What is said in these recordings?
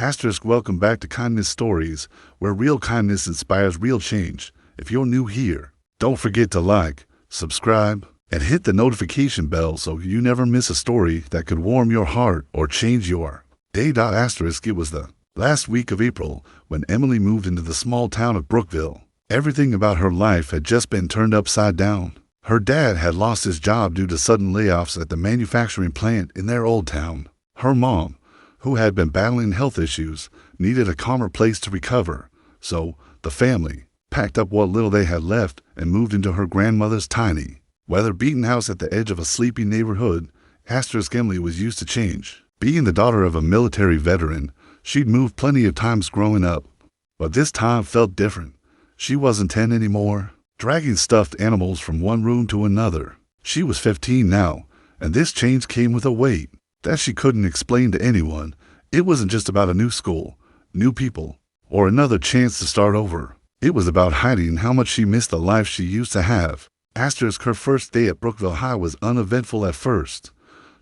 Asterisk welcome back to Kindness Stories, where real kindness inspires real change. If you're new here, don't forget to like, subscribe, and hit the notification bell so you never miss a story that could warm your heart or change your day. Asterisk it was the last week of April when Emily moved into the small town of Brookville. Everything about her life had just been turned upside down. Her dad had lost his job due to sudden layoffs at the manufacturing plant in their old town. Her mom, who had been battling health issues, needed a calmer place to recover, so the family packed up what little they had left and moved into her grandmother's tiny, weather-beaten house at the edge of a sleepy neighborhood. Asterisk Emily was used to change. Being the daughter of a military veteran, she'd moved plenty of times growing up, but this time felt different. She wasn't 10 anymore, dragging stuffed animals from one room to another. She was 15 now, and this change came with a weight that she couldn't explain to anyone. It wasn't just about a new school, new people, or another chance to start over. It was about hiding how much she missed the life she used to have. Asterisk her first day at Brookville High was uneventful at first.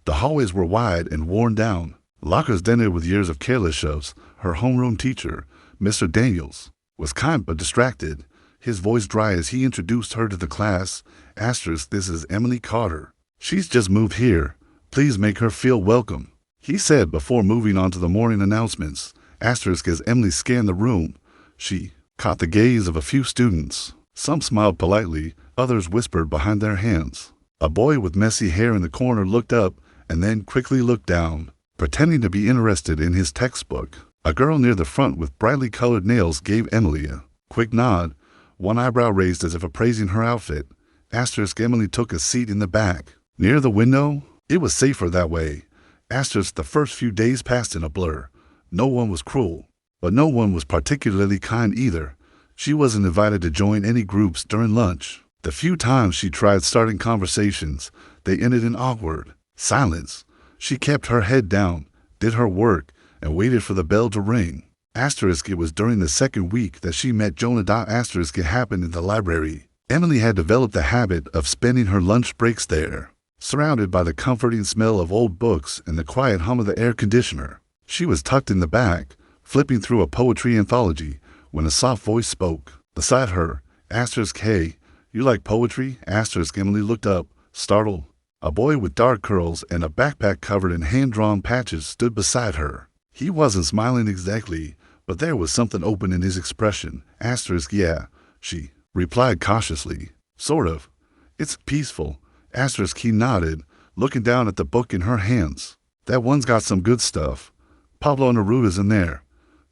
The hallways were wide and worn down, lockers dented with years of careless shoves. Her homeroom teacher, Mr. Daniels, was kind but distracted, his voice dry as he introduced her to the class. Asterisk, this is Emily Carter. She's just moved here. Please make her feel welcome, he said before moving on to the morning announcements. Asterisk as Emily scanned the room, she caught the gaze of a few students. Some smiled politely, others whispered behind their hands. A boy with messy hair in the corner looked up and then quickly looked down, pretending to be interested in his textbook. A girl near the front with brightly colored nails gave Emily a quick nod, one eyebrow raised as if appraising her outfit. Asterisk Emily took a seat in the back, near the window. It was safer that way. Asterisk the first few days passed in a blur. No one was cruel, but no one was particularly kind either. She wasn't invited to join any groups during lunch. The few times she tried starting conversations, they ended in awkward silence. She kept her head down, did her work, and waited for the bell to ring. Asterisk it was during the second week that she met Jonah. Asterisk it happened in the library. Emily had developed the habit of spending her lunch breaks there, surrounded by the comforting smell of old books and the quiet hum of the air conditioner. She was tucked in the back, flipping through a poetry anthology, when a soft voice spoke beside her. Asterisk, hey, you like poetry? Asterisk Emily looked up, startled. A boy with dark curls and a backpack covered in hand-drawn patches stood beside her. He wasn't smiling exactly, but there was something open in his expression. Asterisk, yeah, she replied cautiously. Sort of. It's peaceful. Asterisk he nodded, looking down at the book in her hands. That one's got some good stuff. Pablo Neruda's in there.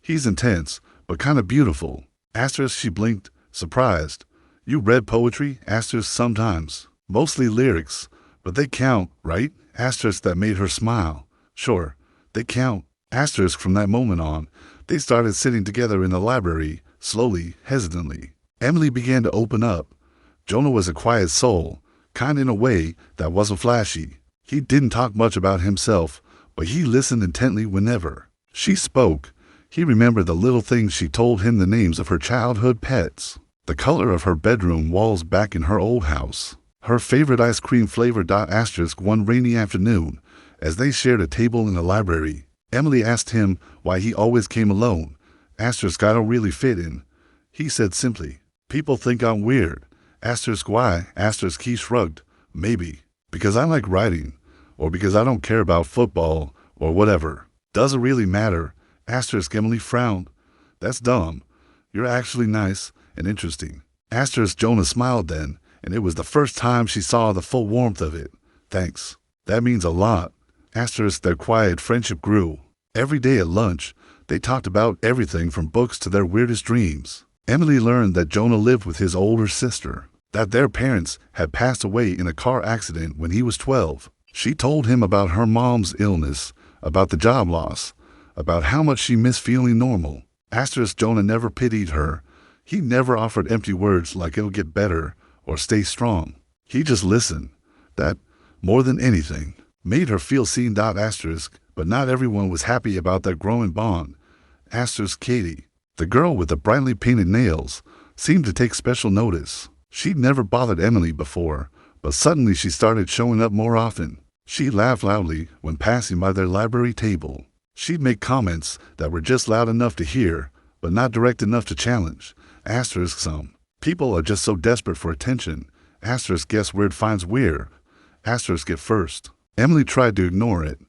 He's intense, but kind of beautiful. Asterisk she blinked, surprised. You read poetry? Asterisk sometimes. Mostly lyrics, but they count, right? Asterisk that made her smile. Sure, they count. Asterisk from that moment on, they started sitting together in the library, slowly, hesitantly. Emily began to open up. Jonah was a quiet soul, kind in a way that wasn't flashy. He didn't talk much about himself, but he listened intently whenever she spoke. He remembered the little things she told him, the names of her childhood pets, the color of her bedroom walls back in her old house, her favorite ice cream flavor. Asterisk one rainy afternoon, as they shared a table in the library, Emily asked him why he always came alone. Asterisk I don't really fit in, he said simply. People think I'm weird. Asterisk why? Asterisk he shrugged. Maybe because I like writing, or because I don't care about football, or whatever. Doesn't really matter. Asterisk Emily frowned. That's dumb. You're actually nice and interesting. Asterisk Jonah smiled then, and it was the first time she saw the full warmth of it. Thanks. That means a lot. Asterisk their quiet friendship grew. Every day at lunch, they talked about everything from books to their weirdest dreams. Emily learned that Jonah lived with his older sister, that their parents had passed away in a car accident when he was 12. She told him about her mom's illness, about the job loss, about how much she missed feeling normal. Asterisk Jonah never pitied her. He never offered empty words like it'll get better or stay strong. He just listened. That, more than anything, made her feel seen. Asterisk, but not everyone was happy about their growing bond. Asterisk Katie, the girl with the brightly painted nails, seemed to take special notice. She'd never bothered Emily before, but suddenly she started showing up more often. She laughed loudly when passing by their library table. She'd make comments that were just loud enough to hear, but not direct enough to challenge. Asterisk some. People are just so desperate for attention. Asterisk guess where it finds where. Asterisk at first. Emily tried to ignore it,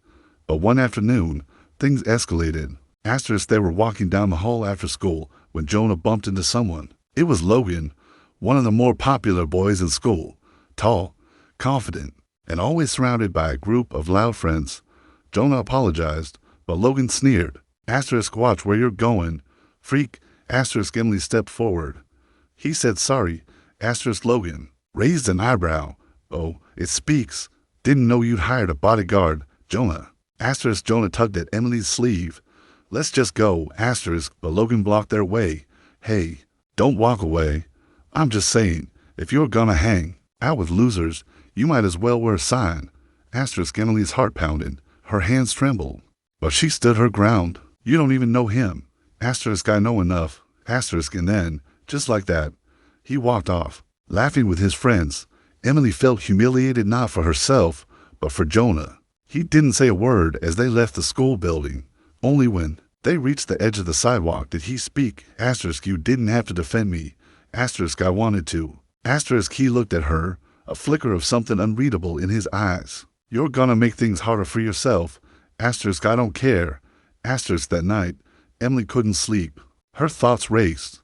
but one afternoon, things escalated. Asterisk they were walking down the hall after school when Jonah bumped into someone. It was Logan, one of the more popular boys in school. Tall, confident, and always surrounded by a group of loud friends. Jonah apologized, but Logan sneered. Asterisk watch where you're going. Freak. Asterisk Emily stepped forward. He said sorry. Asterisk Logan raised an eyebrow. Oh, it speaks. Didn't know you'd hired a bodyguard. Jonah. Asterisk Jonah tugged at Emily's sleeve. Let's just go. Asterisk, but Logan blocked their way. Hey, don't walk away. I'm just saying, if you're gonna hang out with losers, you might as well wear a sign. Asterisk Emily's heart pounded. Her hands trembled. But she stood her ground. You don't even know him. Asterisk I know enough. Asterisk and then, just like that, he walked off, laughing with his friends. Emily felt humiliated not for herself, but for Jonah. He didn't say a word as they left the school building. Only when they reached the edge of the sidewalk did he speak. Asterisk you didn't have to defend me. Asterisk I wanted to. Asterisk he looked at her, a flicker of something unreadable in his eyes. You're gonna make things harder for yourself. Asterisk I don't care. Asterisk that night, Emily couldn't sleep. Her thoughts raced.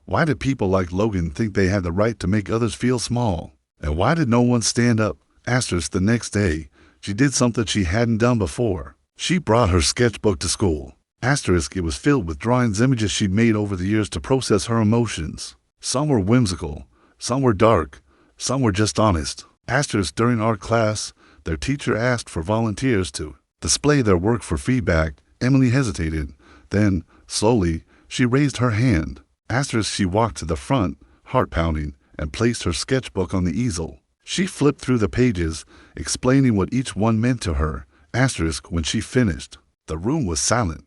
Why did people like Logan think they had the right to make others feel small? And why did no one stand up? Asterisk the next day, she did something she hadn't done before. She brought her sketchbook to school. Asterisk it was filled with drawings, images she'd made over the years to process her emotions. Some were whimsical, some were dark, some were just honest. Asterisk during art class, their teacher asked for volunteers to display their work for feedback. Emily hesitated. Then, slowly, she raised her hand. Asterisk she walked to the front, heart pounding, and placed her sketchbook on the easel. She flipped through the pages, explaining what each one meant to her. Asterisk when she finished, the room was silent.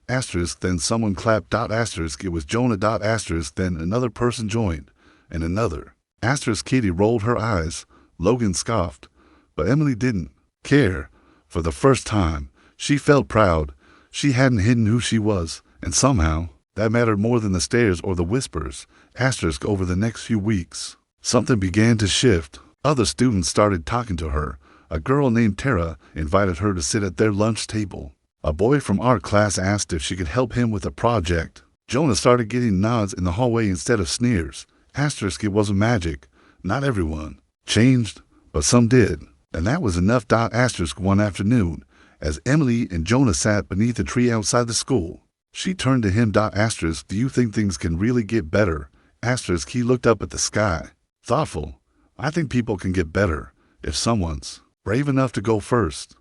Asterisk then someone clapped. Asterisk it was Jonah. Asterisk then another person joined, and another. Asterisk Katie rolled her eyes. Logan scoffed, but Emily didn't care. For the first time, she felt proud. She hadn't hidden who she was, and somehow, that mattered more than the stares or the whispers. Asterisk over the next few weeks, something began to shift. Other students started talking to her. A girl named Tara invited her to sit at their lunch table. A boy from art class asked if she could help him with a project. Jonah started getting nods in the hallway instead of sneers. Asterisk it wasn't magic. Not everyone changed, but some did. And that was enough. Asterisk one afternoon, as Emily and Jonah sat beneath a tree outside the school, she turned to him. Asterisk do you think things can really get better? Asterisk he looked up at the sky, thoughtful. I think people can get better if someone's brave enough to go first.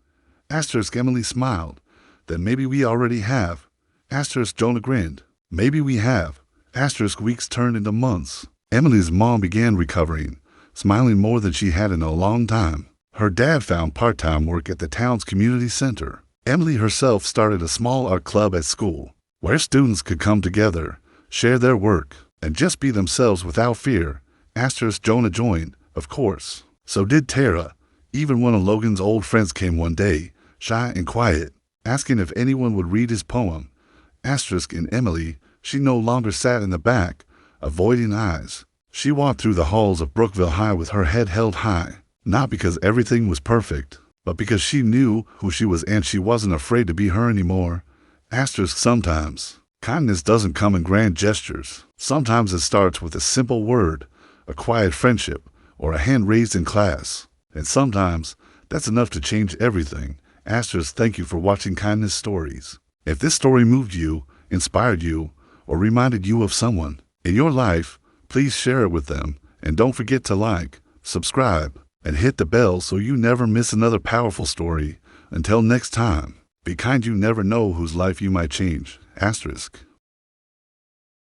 Asterisk Emily smiled. Then maybe we already have. Asterisk Jonah grinned. Maybe we have. Asterisk weeks turned into months. Emily's mom began recovering, smiling more than she had in a long time. Her dad found part-time work at the town's community center. Emily herself started a small art club at school, where students could come together, share their work, and just be themselves without fear. Asterisk Jonah joined, of course. So did Tara. Even one of Logan's old friends came one day, shy and quiet, asking if anyone would read his poem. Asterisk and Emily, she no longer sat in the back, avoiding eyes. She walked through the halls of Brookville High with her head held high, not because everything was perfect, but because she knew who she was and she wasn't afraid to be her anymore. Asterisk sometimes, kindness doesn't come in grand gestures. Sometimes it starts with a simple word, a quiet friendship, or a hand raised in class. And sometimes, that's enough to change everything. Asterisk thank you for watching Kindness Stories. If this story moved you, inspired you, or reminded you of someone in your life, please share it with them. And don't forget to like, subscribe, and hit the bell so you never miss another powerful story. Until next time, be kind, you never know whose life you might change. Asterisk.